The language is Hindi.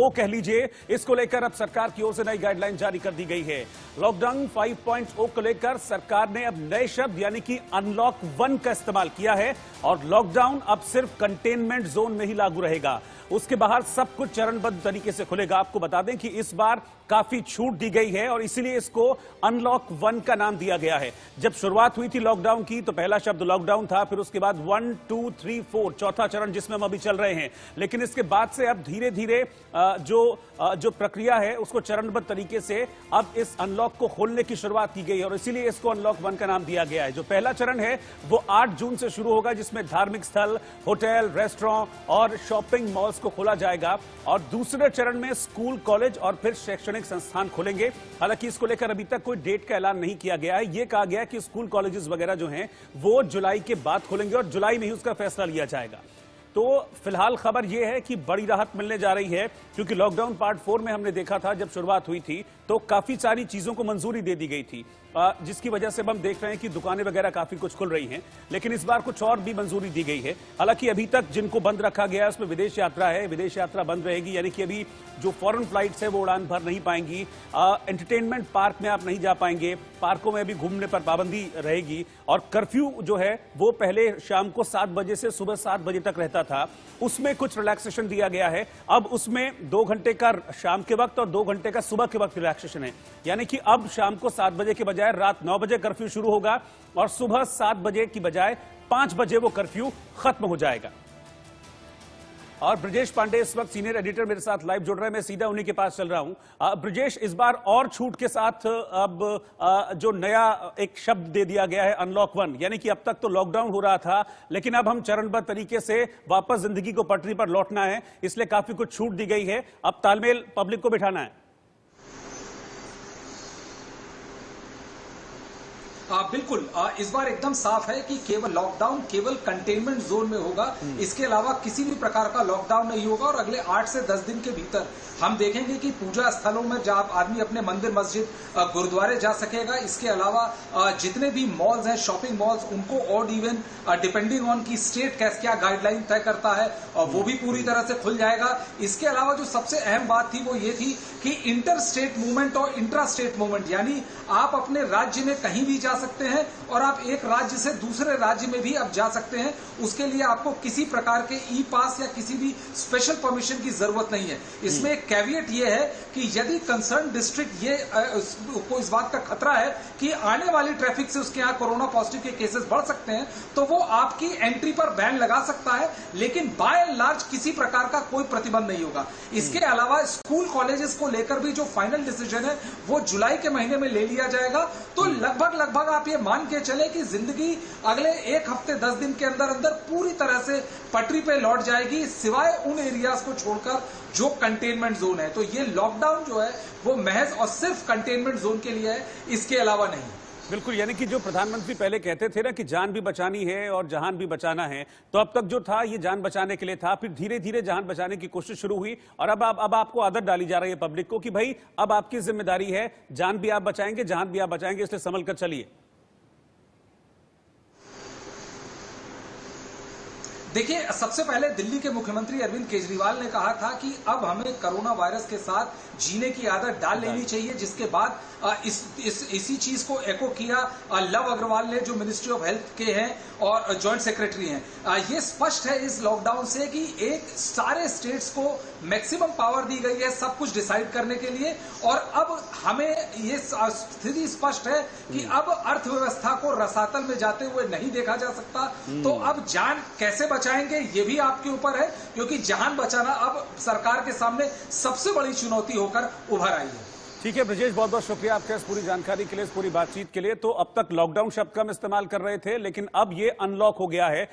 5.0 कह लीजिए, इसको लेकर अब सरकार की ओर से नई गाइडलाइन जारी कर दी गई है। लॉकडाउन 5.0 को लेकर सरकार ने अब नए शब्द यानी कि अनलॉक 1 का इस्तेमाल किया है और लॉकडाउन अब सिर्फ कंटेनमेंट जोन में ही लागू रहेगा। उसके बाहर सब कुछ चरणबद्ध तरीके से खुलेगा। आपको बता दें कि इस बार काफी छूट दी गई है और इसीलिए इसको अनलॉक 1 का नाम दिया गया है। जब शुरुआत हुई थी लॉकडाउन की तो पहला शब्द लॉकडाउन था, फिर उसके बाद 1, 2, 3, 4 चौथा चरण जिसमें हम अभी चल रहे हैं। लेकिन इसके बाद से अब धीरे धीरे जो प्रक्रिया है उसको चरणबद्ध तरीके से अब इस अनलॉक को खोलने की शुरुआत की गई है और इसीलिए इसको अनलॉक 1 का नाम दिया गया है। जो पहला चरण है वो 8 जून से शुरू होगा, जिसमें धार्मिक स्थल, होटल, रेस्टोरेंट और शॉपिंग मॉल्स को खोला जाएगा और दूसरे चरण में स्कूल, कॉलेज और फिर शैक्षणिक संस्थान खोलेंगे। हालांकि इसको लेकर अभी तक कोई डेट का ऐलान नहीं किया गया है। यह कहा गया है कि स्कूल, कॉलेजेस वगैरह जो हैं वो जुलाई के बाद खोलेंगे और जुलाई में ही उसका फैसला लिया जाएगा। तो फिलहाल खबर यह है कि बड़ी राहत मिलने जा रही है, क्योंकि लॉकडाउन पार्ट 4 में हमने देखा था जब शुरुआत हुई थी तो काफी सारी चीजों को मंजूरी दे दी गई थी, जिसकी वजह से हम देख रहे हैं कि दुकानें वगैरह काफी कुछ खुल रही हैं। लेकिन इस बार कुछ और भी मंजूरी दी गई है। हालांकि अभी तक जिनको बंद रखा गया है उसमें विदेश यात्रा है, विदेश यात्रा बंद रहेगी, यानी कि अभी जो फॉरेन फ्लाइट्स है वो उड़ान भर नहीं पाएंगी। एंटरटेनमेंट पार्क में आप नहीं जा पाएंगे, पार्कों में भी घूमने पर पाबंदी रहेगी और कर्फ्यू जो है वो पहले शाम को 7 बजे से सुबह 7 बजे तक रहता था, उसमें कुछ रिलैक्सेशन दिया गया है। अब उसमें 2 घंटे का शाम के वक्त और 2 घंटे का सुबह के वक्त रिलैक्सेशन है, यानी कि अब शाम को 7 बजे के बजाय रात 9 बजे कर्फ्यू शुरू होगा और सुबह 7 बजे की बजाय 5 बजे वो कर्फ्यू खत्म हो जाएगा। और ब्रजेश पांडे इस वक्त सीनियर एडिटर मेरे साथ लाइव जुड़ रहे हैं, मैं सीधा उन्हीं के पास चल रहा हूं। ब्रजेश, इस बार और छूट के साथ अब जो नया एक शब्द दे दिया गया है अनलॉक 1, यानी कि अब तक तो लॉकडाउन हो रहा था लेकिन अब हम चरणबद्ध तरीके से वापस जिंदगी को पटरी पर लौटना है, इसलिए काफी कुछ छूट दी गई है। अब तालमेल पब्लिक को बिठाना है। बिल्कुल, इस बार एकदम साफ है कि केवल लॉकडाउन केवल कंटेनमेंट जोन में होगा, इसके अलावा किसी भी प्रकार का लॉकडाउन नहीं होगा और अगले 8 से 10 दिन के भीतर हम देखेंगे कि पूजा स्थलों में जहां आदमी अपने मंदिर, मस्जिद, गुरुद्वारे जा सकेगा। इसके अलावा जितने भी मॉल्स हैं, शॉपिंग मॉल्स, उनको ऑड इवन डिपेंडिंग ऑन की स्टेट क्या गाइडलाइन तय करता है और वो भी पूरी तरह से खुल जाएगा। इसके अलावा जो सबसे अहम बात थी वो ये थी कि इंटर स्टेट मूवमेंट और इंट्रा स्टेट मूवमेंट, यानी आप अपने राज्य में कहीं भी जा सकते हैं और आप एक राज्य से दूसरे राज्य में भी अब जा सकते हैं। उसके लिए आपको किसी प्रकार के ई पास या किसी भी स्पेशल परमिशन की जरूरत नहीं है। इसमें एक कैविएट ये है कि यदि कंसर्न डिस्ट्रिक्ट ये को इस बात का खतरा है कि आने वाली ट्रैफिक से उसके यहां कोरोना पॉजिटिव के केसेस बढ़ सकते हैं तो वो आपकी एंट्री पर बैन लगा सकता है, लेकिन बाय एंड लार्ज किसी प्रकार का कोई प्रतिबंध नहीं होगा। इसके अलावा स्कूल, कॉलेजेस को लेकर भी जो फाइनल डिसीजन है वो जुलाई के महीने में ले लिया जाएगा। तो लगभग आप ये मान के चले कि जिंदगी अगले 1 हफ्ते 10 दिन के अंदर अंदर पूरी तरह से पटरी पे लौट जाएगी, सिवाय उन एरियाज को छोड़कर जो कंटेनमेंट जोन है। तो ये लॉकडाउन जो है वो महज और सिर्फ कंटेनमेंट जोन के लिए है, इसके अलावा नहीं। बिल्कुल, यानी कि जो प्रधानमंत्री पहले कहते थे ना कि जान भी बचानी है और जहान भी बचाना है, तो अब तक जो था ये जान बचाने के लिए था, फिर धीरे धीरे जहान बचाने की कोशिश शुरू हुई और अब आपको आदत डाली जा रही है पब्लिक को कि भाई अब आपकी जिम्मेदारी है, जान भी आप बचाएंगे, जहान भी आप बचाएंगे, इसलिए संभल कर चलिए। देखिए, सबसे पहले दिल्ली के मुख्यमंत्री अरविंद केजरीवाल ने कहा था कि अब हमें कोरोना वायरस के साथ जीने की आदत डाल लेनी चाहिए, जिसके बाद इसी चीज को एको किया लव अग्रवाल ने, जो मिनिस्ट्री ऑफ हेल्थ के हैं और जॉइंट सेक्रेटरी हैं। ये स्पष्ट है इस लॉकडाउन से कि एक सारे स्टेट्स को मैक्सिमम पावर दी गई है सब कुछ डिसाइड करने के लिए और अब हमें ये स्थिति स्पष्ट है कि अब अर्थव्यवस्था को रसातल में जाते हुए नहीं देखा जा सकता। तो अब जान कैसे बचाएंगे ये भी आपके ऊपर है, क्योंकि जान बचाना अब सरकार के सामने सबसे बड़ी चुनौती होकर उभर आई है। ठीक है ब्रजेश, बहुत बहुत शुक्रिया आपका इस पूरी जानकारी के लिए, इस पूरी बातचीत के लिए। तो अब तक लॉकडाउन शब्द का हम इस्तेमाल कर रहे थे, लेकिन अब ये अनलॉक हो गया है।